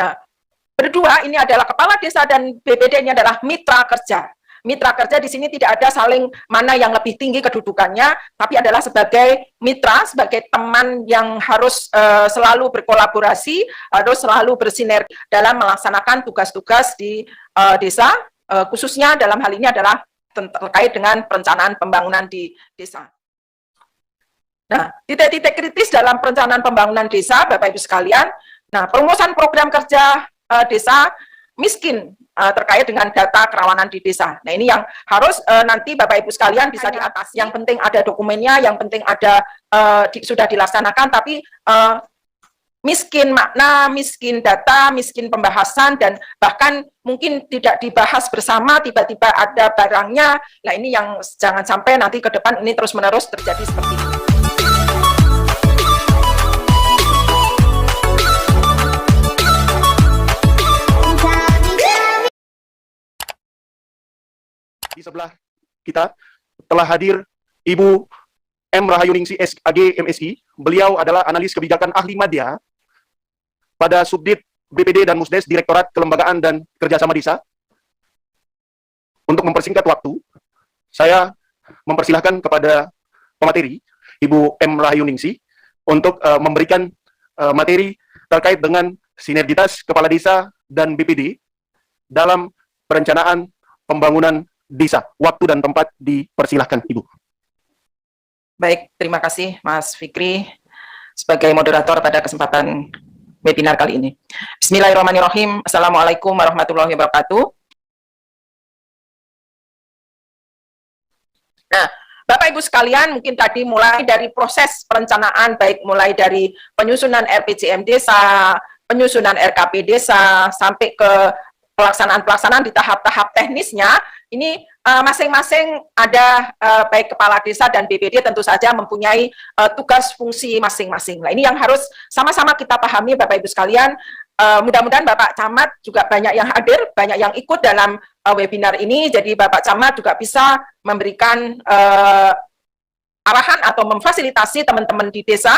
Nah, berdua ini adalah kepala desa dan BPD ini adalah mitra kerja. Mitra kerja di sini tidak ada saling mana yang lebih tinggi kedudukannya, tapi adalah sebagai mitra, sebagai teman yang harus selalu berkolaborasi, harus selalu bersinergi dalam melaksanakan tugas-tugas di desa, khususnya dalam hal ini adalah terkait dengan perencanaan pembangunan di desa. Nah, titik-titik kritis dalam perencanaan pembangunan desa, Bapak Ibu sekalian, nah, perumusan program kerja desa miskin terkait dengan data kerawanan di desa. Nah, ini yang harus nanti Bapak Ibu sekalian bisa diatasi. Yang penting ada dokumennya, yang penting ada sudah dilaksanakan, tapi miskin makna, miskin data, miskin pembahasan, dan bahkan mungkin tidak dibahas bersama, tiba-tiba ada barangnya. Nah, ini yang jangan sampai nanti ke depan ini terus-menerus terjadi seperti ini. Di sebelah kita telah hadir Ibu M. Rahayuningsi SAG MSI. Beliau adalah analis kebijakan ahli madya pada Subdit BPD dan Musdes Direktorat Kelembagaan dan Kerjasama Desa. Untuk mempersingkat waktu, saya mempersilahkan kepada pemateri Ibu M. Rahayuningsi untuk memberikan materi terkait dengan sinergitas kepala desa dan BPD dalam perencanaan pembangunan desa. Waktu dan tempat dipersilahkan, Ibu. Baik, terima kasih Mas Fikri sebagai moderator pada kesempatan webinar kali ini. Bismillahirrahmanirrahim. Assalamualaikum warahmatullahi wabarakatuh. Nah, Bapak Ibu sekalian, mungkin tadi mulai dari proses perencanaan, baik mulai dari penyusunan RPJM desa, penyusunan RKP desa, sampai ke pelaksanaan di tahap-tahap teknisnya, ini masing-masing ada baik kepala desa dan BPD tentu saja mempunyai tugas fungsi masing-masing. Nah, ini yang harus sama-sama kita pahami Bapak Ibu sekalian. Mudah-mudahan Bapak Camat juga banyak yang hadir, banyak yang ikut dalam webinar ini, jadi Bapak Camat juga bisa memberikan arahan atau memfasilitasi teman-teman di desa.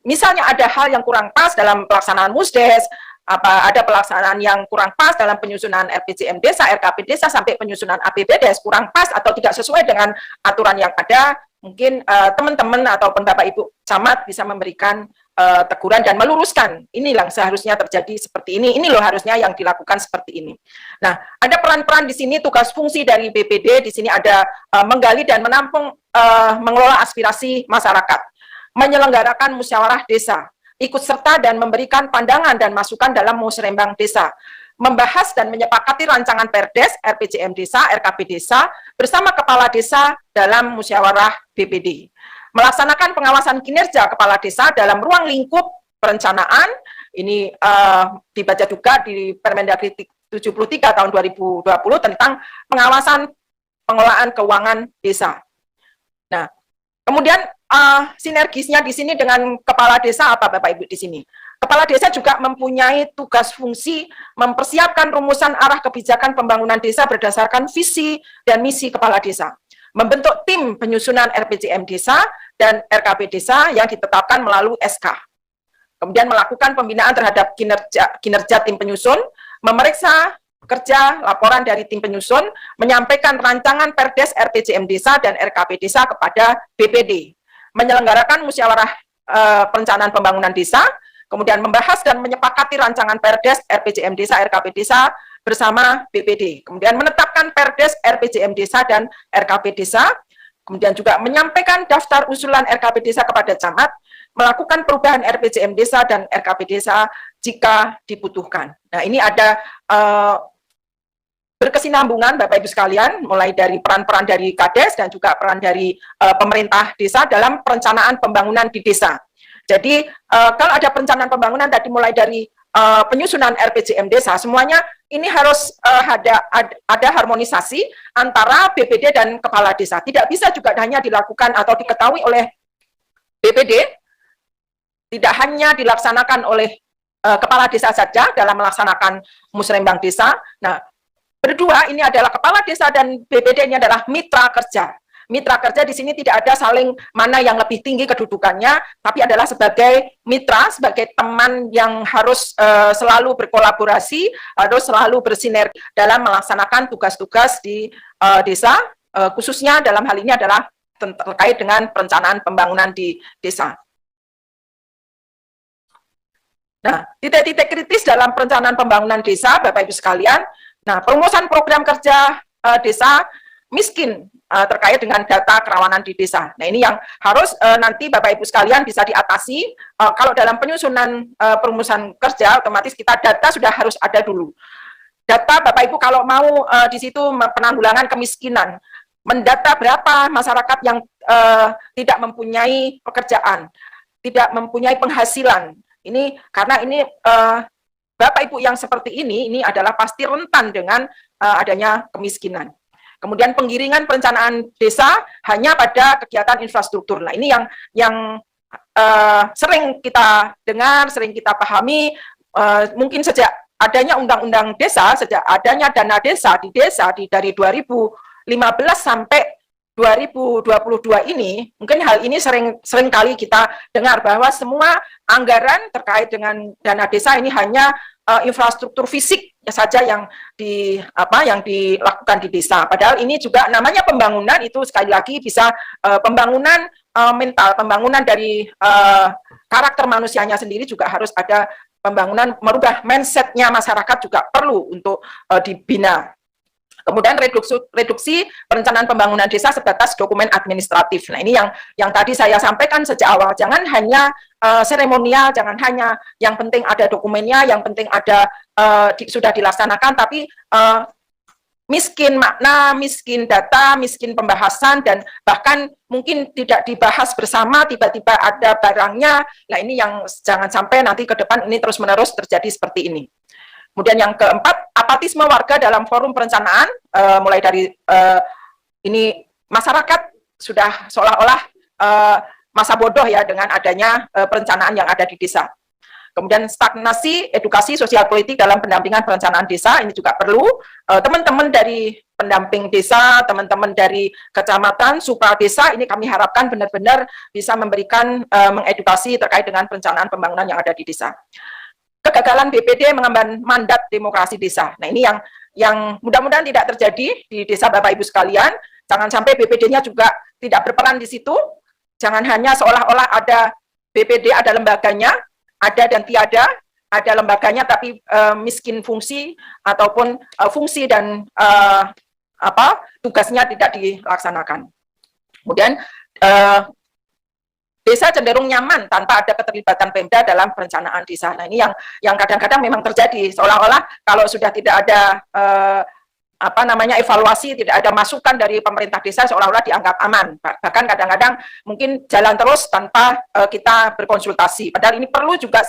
Misalnya ada hal yang kurang pas dalam pelaksanaan Musdes, ada pelaksanaan yang kurang pas dalam penyusunan RPJM desa, RKP desa, sampai penyusunan APBDes kurang pas atau tidak sesuai dengan aturan yang ada, mungkin teman-teman ataupun Bapak Ibu Camat bisa memberikan teguran dan meluruskan, inilah seharusnya terjadi seperti ini loh harusnya yang dilakukan seperti ini. Nah, ada peran-peran di sini, tugas fungsi dari BPD, di sini ada menggali dan menampung, mengelola aspirasi masyarakat, menyelenggarakan musyawarah desa, ikut serta dan memberikan pandangan dan masukan dalam musrembang desa, membahas dan menyepakati rancangan Perdes, RPJM desa, RKP desa, bersama kepala desa dalam musyawarah BPD, melaksanakan pengawasan kinerja kepala desa dalam ruang lingkup perencanaan, ini dibaca juga di Permendagri 73 tahun 2020 tentang pengawasan pengelolaan keuangan desa. Nah, kemudian sinergisnya di sini dengan kepala desa apa Bapak Ibu di sini? Kepala desa juga mempunyai tugas fungsi mempersiapkan rumusan arah kebijakan pembangunan desa berdasarkan visi dan misi kepala desa, membentuk tim penyusunan RPJM desa dan RKP desa yang ditetapkan melalui SK. Kemudian melakukan pembinaan terhadap kinerja tim penyusun, memeriksa kerja laporan dari tim penyusun, menyampaikan rancangan Perdes RPJM desa dan RKP desa kepada BPD, menyelenggarakan musyawarah perencanaan pembangunan desa, kemudian membahas dan menyepakati rancangan Perdes RPJM desa, RKP desa bersama BPD, kemudian menetapkan Perdes RPJM desa dan RKP desa, kemudian juga menyampaikan daftar usulan RKP desa kepada camat, melakukan perubahan RPJM desa dan RKP desa jika dibutuhkan. Nah, ini ada berkesinambungan Bapak Ibu sekalian, mulai dari peran-peran dari Kades dan juga peran dari pemerintah desa dalam perencanaan pembangunan di desa. Jadi kalau ada perencanaan pembangunan tadi mulai dari penyusunan RPJM desa, semuanya ini harus ada harmonisasi antara BPD dan kepala desa. Tidak bisa juga hanya dilakukan atau diketahui oleh BPD, tidak hanya dilaksanakan oleh kepala desa saja dalam melaksanakan musrembang desa. Nah, berdua ini adalah kepala desa dan BPD ini adalah mitra kerja. mitra kerja di sini tidak ada saling mana yang lebih tinggi kedudukannya, tapi adalah sebagai mitra, sebagai teman yang harus selalu berkolaborasi, harus selalu bersinergi dalam melaksanakan tugas-tugas di desa, khususnya dalam hal ini adalah terkait dengan perencanaan pembangunan di desa. Nah, titik-titik kritis dalam perencanaan pembangunan desa, Bapak Ibu sekalian. Nah, perumusan program kerja desa miskin terkait dengan data kerawanan di desa. Nah, ini yang harus nanti Bapak Ibu sekalian bisa diatasi. Kalau dalam penyusunan perumusan kerja, otomatis kita data sudah harus ada dulu. Data Bapak Ibu kalau mau di situ penanggulangan kemiskinan, mendata berapa masyarakat yang tidak mempunyai pekerjaan, tidak mempunyai penghasilan. Ini karena ini Bapak Ibu yang seperti ini adalah pasti rentan dengan adanya kemiskinan. Kemudian penggiringan perencanaan desa hanya pada kegiatan infrastruktur. Nah, ini yang sering kita dengar, sering kita pahami, mungkin sejak adanya undang-undang desa, sejak adanya dana desa dari 2015 sampai 2022 ini, mungkin hal ini sering kali kita dengar bahwa semua anggaran terkait dengan dana desa ini hanya infrastruktur fisik saja yang dilakukan di desa. Padahal ini juga namanya pembangunan, itu sekali lagi bisa pembangunan mental, pembangunan dari karakter manusianya sendiri juga harus ada pembangunan, merubah mindset-nya masyarakat juga perlu untuk dibina. Kemudian reduksi perencanaan pembangunan desa sebatas dokumen administratif. Nah, ini yang tadi saya sampaikan sejak awal. Jangan hanya seremonial, jangan hanya yang penting ada dokumennya, yang penting ada sudah dilaksanakan, tapi miskin makna, miskin data, miskin pembahasan, dan bahkan mungkin tidak dibahas bersama, tiba-tiba ada barangnya. Nah, ini yang jangan sampai nanti ke depan ini terus-menerus terjadi seperti ini. Kemudian yang keempat, apatisme warga dalam forum perencanaan, mulai dari ini masyarakat sudah seolah-olah masa bodoh ya dengan adanya perencanaan yang ada di desa. Kemudian stagnasi edukasi sosial politik dalam pendampingan perencanaan desa, ini juga perlu. Teman-teman dari pendamping desa, teman-teman dari kecamatan, supra desa, ini kami harapkan benar-benar bisa memberikan mengedukasi terkait dengan perencanaan pembangunan yang ada di desa. Kegagalan BPD mengemban mandat demokrasi desa. Nah, ini yang mudah-mudahan tidak terjadi di desa Bapak Ibu sekalian. Jangan sampai BPD-nya juga tidak berperan di situ. Jangan hanya seolah-olah ada BPD, ada lembaganya, ada dan tiada, ada lembaganya tapi miskin fungsi ataupun fungsi dan tugasnya tidak dilaksanakan. Kemudian desa cenderung nyaman tanpa ada keterlibatan Pemda dalam perencanaan desa. Nah, ini yang kadang-kadang memang terjadi, seolah-olah kalau sudah tidak ada evaluasi, tidak ada masukan dari pemerintah desa, seolah-olah dianggap aman. Bahkan kadang-kadang mungkin jalan terus tanpa kita berkonsultasi. Padahal ini perlu juga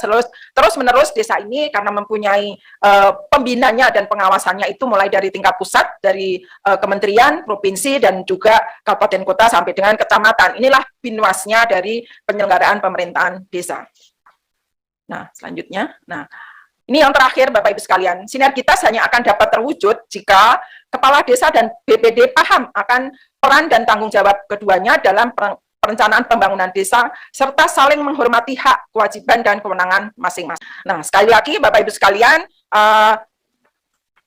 terus-menerus desa ini karena mempunyai pembinanya dan pengawasannya itu mulai dari tingkat pusat, dari kementerian, provinsi, dan juga kabupaten kota sampai dengan kecamatan. Inilah binwasnya dari penyelenggaraan pemerintahan desa. Nah, selanjutnya, ini yang terakhir, Bapak Ibu sekalian, sinergitas hanya akan dapat terwujud jika kepala desa dan BPD paham akan peran dan tanggung jawab keduanya dalam perencanaan pembangunan desa, serta saling menghormati hak, kewajiban, dan kewenangan masing-masing. Nah, sekali lagi, Bapak Ibu sekalian,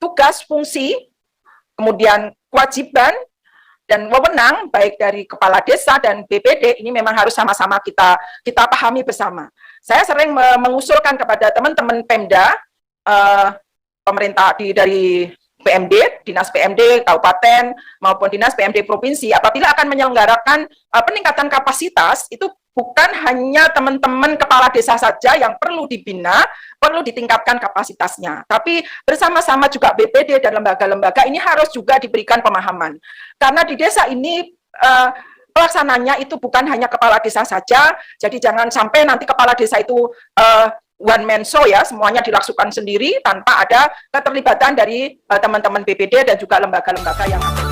tugas, fungsi, kemudian kewajiban, dan wewenang, baik dari kepala desa dan BPD, ini memang harus sama-sama kita pahami bersama. Saya sering mengusulkan kepada teman-teman Pemda, pemerintah dari PMD, Dinas PMD Kabupaten maupun Dinas PMD Provinsi, apabila akan menyelenggarakan peningkatan kapasitas, itu bukan hanya teman-teman kepala desa saja yang perlu dibina, perlu ditingkatkan kapasitasnya, tapi bersama-sama juga BPD dan lembaga-lembaga ini harus juga diberikan pemahaman. Karena di desa ini pelaksananya itu bukan hanya kepala desa saja, jadi jangan sampai nanti kepala desa itu one man show ya, semuanya dilakukan sendiri tanpa ada keterlibatan dari teman-teman BPD dan juga lembaga-lembaga yang ada.